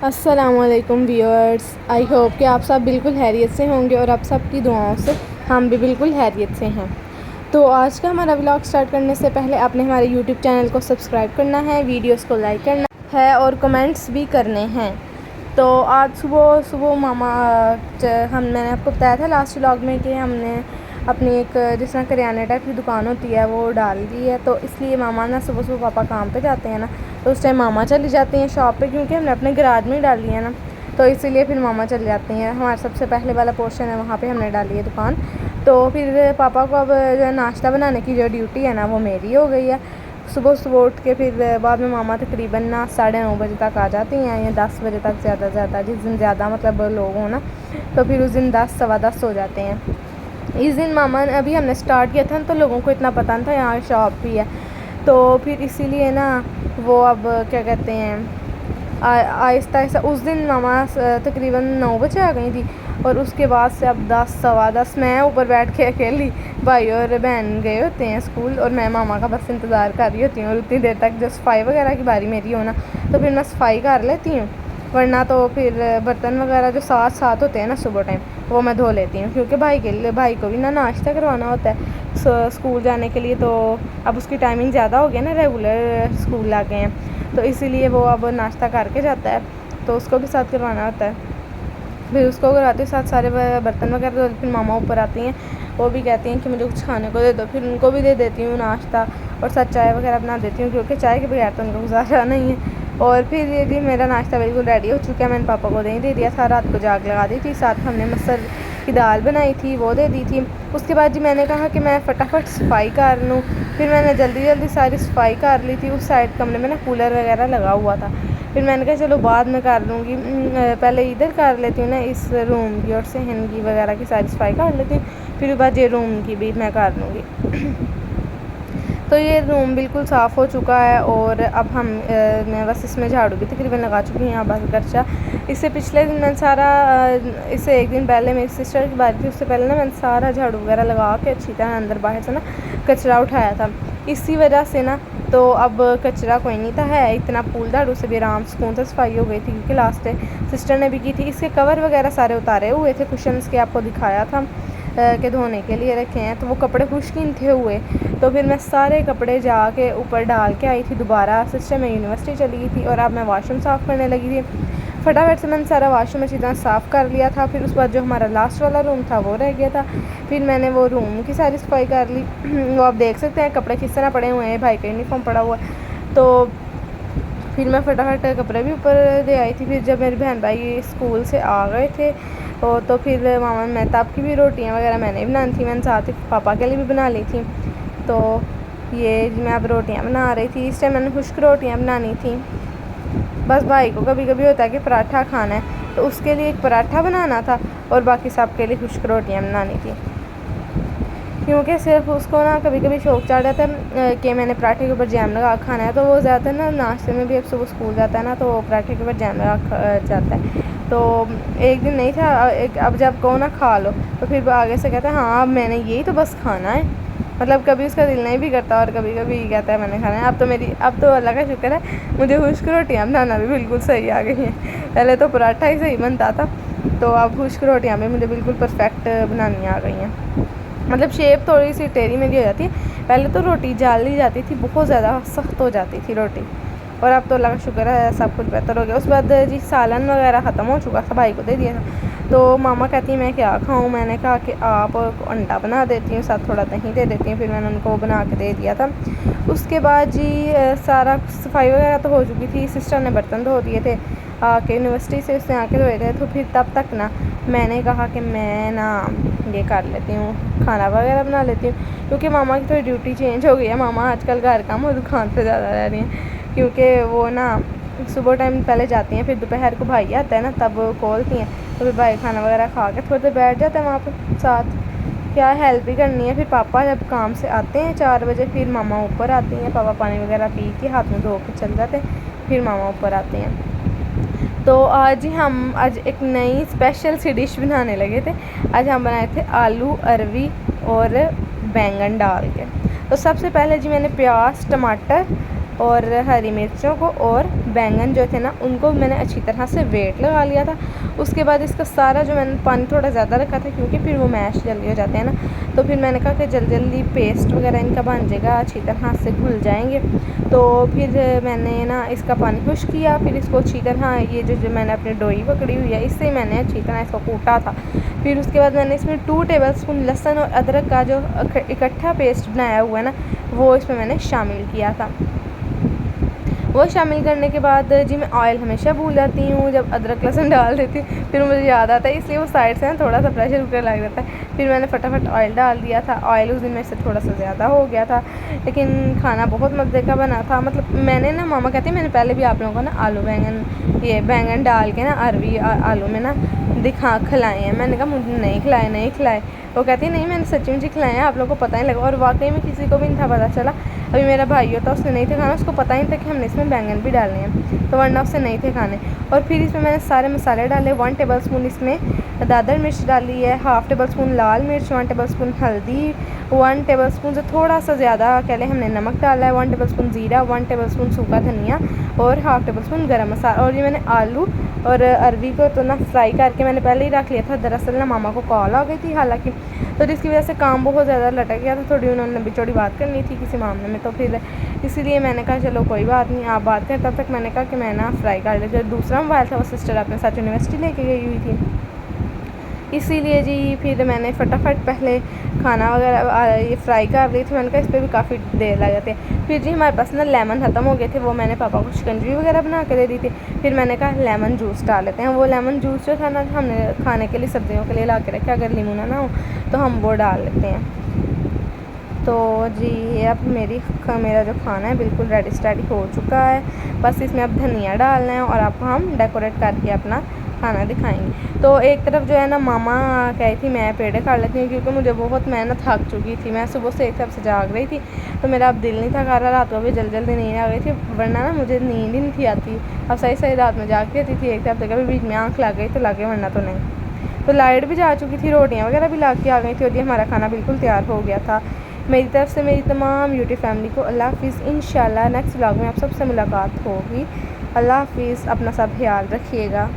अस्सलामुअलैकुम viewers, I hope कि आप सब बिल्कुल खैरियत से होंगे और आप सब की दुआओं से हम भी बिल्कुल खैरियत से हैं। तो आज का हमारा व्लॉग स्टार्ट करने से पहले आपने हमारे यूट्यूब चैनल को सब्सक्राइब करना है, वीडियोस को लाइक करना है और कमेंट्स भी करने हैं। तो आज सुबह सुबह मैंने आपको बताया था लास्ट व्लॉग में कि हमने अपनी एक जिस तरह करियाने टाइप की दुकान होती है वो डाल दी है। तो इसलिए मामा ना सुबह सुबह पापा काम पे जाते हैं ना, तो उस टाइम मामा चली जाती हैं शॉप पे, क्योंकि हमने अपने गराज में ही डाली है ना, तो इसीलिए फिर मामा चले जाते हैं। हमारा सबसे पहले वाला पोर्शन है वहाँ पे हमने डाली है दुकान। तो फिर पापा को अब जो है नाश्ता बनाने की जो ड्यूटी है ना वो मेरी हो गई है। सुबह सुबह उठ के फिर बाद में मामा तकरीबन ना 9:30 बजे तक आ जाती हैं या 10 बजे तक ज़्यादा से ज़्यादा, जिस दिन ज़्यादा मतलब लोग हों ना तो फिर उस दिन 10 सवा 10 हो जाते हैं। इस दिन मामा ने अभी हमने स्टार्ट किया था तो लोगों को इतना पता नहीं था यहाँ शॉप भी है, तो फिर इसीलिए ना वो अब क्या कहते हैं आहिस्ता आहिस्ता उस दिन मामा तकरीबन 9 बजे आ गई थी और उसके बाद से अब 10 सवा 10 मैं ऊपर बैठ के अकेली, भाई और बहन गए होते हैं स्कूल और मैं मामा का बस इंतज़ार कर रही होती हूँ। और उतनी देर तक जब सफाई वगैरह की बारी मेरी हो ना तो फिर मैं सफाई कर लेती हूँ, वरना तो फिर बर्तन वगैरह जो साथ साथ होते हैं ना सुबह टाइम वो मैं धो लेती हूँ, क्योंकि भाई को भी ना नाश्ता करवाना होता है स्कूल जाने के लिए। तो अब उसकी टाइमिंग ज़्यादा हो गया ना, रेगुलर स्कूल आ गए हैं, तो इसीलिए वो अब नाश्ता करके जाता है तो उसको भी साथ करवाना होता है। फिर उसको करवाते साथ सारे बर्तन वगैरह, तो फिर मामा ऊपर आती हैं, वो भी कहती हैं कि मुझे कुछ खाने को दे दो, फिर उनको भी दे देती हूँ नाश्ता और साथ चाय वगैरह बना देती हूँ, क्योंकि चाय के बगैर तो उनको गुजारा नहीं है। और फिर ये जी मेरा नाश्ता बिल्कुल रेडी हो चुका है, मैंने पापा को दे दिया था, रात को जाग लगा दी थी, साथ हमने मसर की दाल बनाई थी वो दे दी थी। उसके बाद जी मैंने कहा कि मैं फटाफट सफाई कर लूँ, फिर मैंने जल्दी जल्दी सारी सफाई कर ली थी। उस साइड कमरे में ना कूलर वगैरह लगा हुआ था, फिर मैंने कहा चलो बाद में कर लूँगी, पहले इधर कर लेती हूँ ना इस रूम की और सहन की वगैरह की सारी सफाई कर लेती हूँ, फिर बाद ये रूम की भी मैं कर लूँगी। तो ये रूम बिल्कुल साफ़ हो चुका है और अब मैं बस इसमें झाड़ू भी तकरीबन लगा चुकी हूँ यहाँ बस खर्चा। इससे पिछले दिन मैंने सारा इससे एक दिन पहले मेरी सिस्टर की बात थी, उससे पहले ना मैंने सारा झाड़ू वगैरह लगा के अच्छी तरह अंदर बाहर से ना कचरा उठाया था। इसी वजह से ना तो अब कचरा कोई नहीं था, है इतना फूल झाड़ू से भी आराम सुकून से सफाई हो गई थी, क्योंकि लास्ट डे सिस्टर ने भी की थी। इसके कवर वगैरह सारे उतारे हुए थे, कुशन्स के आपको दिखाया था के धोने के लिए रखे हैं, तो वो कपड़े खुश्क नहीं थे हुए, तो फिर मैं सारे कपड़े जाके ऊपर डाल के आई थी दोबारा। सिस्टर में यूनिवर्सिटी चली गई थी और अब मैं वॉशरूम साफ़ करने लगी थी। फटाफट से मैंने सारा वॉशरूम अच्छी तरह साफ़ कर लिया था। फिर उसके बाद जो हमारा लास्ट वाला रूम था वो रह गया था, फिर मैंने वो रूम की सारी सफाई कर ली। वो आप देख सकते हैं कपड़े किस तरह पड़े हुए हैं, भाई का यूनिफॉर्म पड़ा हुआ है। तो फिर मैं फटाफट कपड़े भी ऊपर दे आई थी। फिर जब मेरे बहन भाई स्कूल से आ गए थे तो फिर मामा मेहताब की भी रोटियां वगैरह मैंने भी बनानी थी, मैंने साथ ही पापा के लिए भी बना ली थी। तो ये मैं अब रोटियां बना रही थी, इस टाइम मैंने खुश्क रोटियां बनानी थी। बस भाई को कभी कभी होता है कि पराठा खाना है, तो उसके लिए एक पराठा बनाना था और बाकी सब के लिए खुश्क रोटियाँ बनानी थी, क्योंकि सिर्फ उसको ना कभी कभी शौक चढ़ जाता है कि मैंने पराठे के ऊपर जैम लगा खाना है। तो वो ज़्यादातर ना नाश्ते में भी अब सुबह स्कूल जाता है ना तो पराठे के ऊपर जैम लगा जाता है। तो एक दिन नहीं था, अब जब कहो ना खा लो तो फिर आगे से कहता है हाँ अब मैंने यही तो बस खाना है, मतलब कभी उसका दिल नहीं भी करता और कभी कभी कहता है मैंने खाना है। अब तो अल्लाह का शुक्र है मुझे खुश्क रोटियाँ बनाना भी बिल्कुल सही आ गई हैं। पहले तो पराठा ही सही बनता था, तो अब खुश्क रोटियाँ भी मुझे बिल्कुल परफेक्ट बनानी आ गई हैं। मतलब शेप थोड़ी सी टेढ़ी मेढ़ी हो जाती है, पहले तो रोटी जाली जाती थी, बहुत ज़्यादा सख्त हो जाती थी रोटी, और अब तो अल्लाह का शुक्र है सब कुछ बेहतर हो गया। उसके बाद जी सालन वगैरह ख़त्म हो चुका था, भाई को दे दिया था। तो मामा कहती है मैं क्या खाऊं, मैंने कहा कि आप अंडा बना देती हूँ, साथ थोड़ा दही दे देती हूँ, फिर मैंने उनको बना के दे दिया था। उसके बाद जी सारा सफाई वगैरह तो हो चुकी थी, सिस्टर ने बर्तन धो दिए थे आके यूनिवर्सिटी से, उसने आके धोए थे। तो फिर तब तक ना मैंने कहा कि मैं ना ये कर लेती हूँ, खाना वगैरह बना लेती हूँ, क्योंकि मामा की थोड़ी ड्यूटी चेंज हो गई है। मामा आजकल घर काम और दुकान पर ज़्यादा रह रही हैं, क्योंकि वो ना सुबह टाइम पहले जाती हैं, फिर दोपहर को भाई आता है ना तब वो खोलती हैं, तो फिर भाई खाना वगैरह खा के थोड़ी देर बैठ जाते हैं वहाँ पर साथ, क्या हेल्प भी करनी है। फिर पापा जब काम से आते हैं 4 बजे, फिर मामा ऊपर आती हैं, पापा पानी वगैरह पी के हाथ में धो के चल जाते हैं, फिर मामा ऊपर आते हैं। तो आज एक नई स्पेशल सी डिश बनाने लगे थे। आज हम बनाए थे आलू अरवी और बैंगन डाल के। तो सबसे पहले जी मैंने प्याज टमाटर और हरी मिर्चों को और बैंगन जो थे ना उनको मैंने अच्छी तरह से वेट लगा लिया था। उसके बाद इसका सारा जो मैंने पानी थोड़ा ज़्यादा रखा था क्योंकि फिर वो मैश जल्दी हो जाते हैं ना, तो फिर मैंने कहा कि जल्दी जल्दी पेस्ट वगैरह इनका बन जाएगा, अच्छी तरह से घुल जाएंगे। तो फिर मैंने ना इसका पानी खुश किया, फिर इसको अच्छी तरह ये जो मैंने अपनी डोई पकड़ी हुई है इससे मैंने अच्छी तरह इसको कूटा था। फिर उसके बाद मैंने इसमें 2 टेबलस्पून लहसुन और अदरक का जो इकट्ठा पेस्ट बनाया हुआ है ना वो इसमें मैंने शामिल किया था। वो शामिल करने के बाद जी मैं ऑयल हमेशा भूल जाती हूँ जब अदरक लहसुन डाल देती हूँ, फिर मुझे याद आता है, इसलिए वो साइड से ना थोड़ा सा प्रेशर कुकर लग जाता है। फिर मैंने फटाफट ऑयल डाल दिया था। ऑयल उस दिन मेरे से थोड़ा सा ज़्यादा हो गया था, लेकिन खाना बहुत मज़े का बना था। मतलब मैंने ना, मामा कहती है मैंने पहले भी आप लोगों को ना आलू बैंगन डाल के ना अरवी आलू में ना खिलाए हैं। मैंने कहा मुझे नहीं खिलाए। वो कहती है नहीं मैंने सच्ची मुझे खिलाए हैं, आप लोगों को पता नहीं लगा। और वाकई में किसी को भी नहीं था पता चला। अभी मेरा भाई होता उसने नहीं थे खाना, उसको पता ही नहीं था कि हमने इसमें बैंगन भी डालने हैं, तो वरना उससे नहीं थे खाने। और फिर इसमें मैंने सारे मसाले डाले। 1 टेबलस्पून इसमें दादर मिर्च डाली है, 1/2 टेबलस्पून लाल मिर्च, 1 टेबलस्पून हल्दी, 1 टेबलस्पून से थोड़ा सा ज़्यादा कह लें हमने नमक डाला है, 1 टेबलस्पून ज़ीरा, 1 टेबलस्पून सूखा धनिया और 1/2 टेबलस्पून गरम मसाला। और ये मैंने आलू और अरवी को तो ना फ्राई करके मैंने पहले ही रख लिया था। दरअसल ना मामा को कॉल आ गई थी हालांकि, तो जिसकी वजह से काम बहुत ज़्यादा लटक गया था। थोड़ी उन्होंने लंबी चौड़ी बात करनी थी किसी मामले में, तो फिर इसीलिए मैंने कहा चलो कोई बात नहीं आप बात करें। तब तक मैंने कहा कि मैं ना फ्राई कर लेती। जो दूसरा मोबाइल था वो सिस्टर अपने साथ यूनिवर्सिटी लेके गई हुई थी, इसीलिए जी फिर मैंने फटाफट पहले खाना वगैरह ये फ्राई कर ली थी। मैंने कहा इस पर भी काफ़ी देर लग जाती है। फिर जी हमारे पास ना लेमन ख़त्म हो गए थे, वो मैंने पापा को शिकंजी वगैरह बना के दे दी थी। फिर मैंने कहा लेमन जूस डाल लेते हैं। वो लेमन जूस जो था ना हमने खाने के लिए सब्जियों के लिए ला के रखे, अगर लीमू ना हो तो हम वो डाल लेते हैं। तो जी अब मेरा जो खाना है बिल्कुल रेडी स्टेडी हो चुका है। बस इसमें अब धनिया डालना है और आपको हम डेकोरेट करके अपना खाना दिखाएंगे। तो एक तरफ जो है ना मामा कही थी मैं पेड़े काट लेती हूँ क्योंकि मुझे बहुत मेहनत थक चुकी थी। मैं सुबह से एक तरफ से जाग रही थी, तो मेरा अब दिल नहीं था कर रहा। रात को भी जल्दी नींद आ गई थी, वरना ना मुझे नींद ही नहीं थी आती। अब सही रात में जाग रहती थी, एक तरफ से कभी बीच में आँख लग गई तो लगे, वरना तो नहीं। तो लाइट भी जा चुकी थी, रोटियाँ वगैरह भी ला के आ गई थी और ये हमारा खाना बिल्कुल तैयार हो गया था। मेरी तरफ से मेरी तमाम यूट्यूब फैमिली को अल्लाह हाफ़िज़। इंशाल्लाह नेक्स्ट व्लॉग में आप सबसे मुलाकात होगी। अल्लाह हाफ़िज़, अपना सब ख्याल रखिएगा।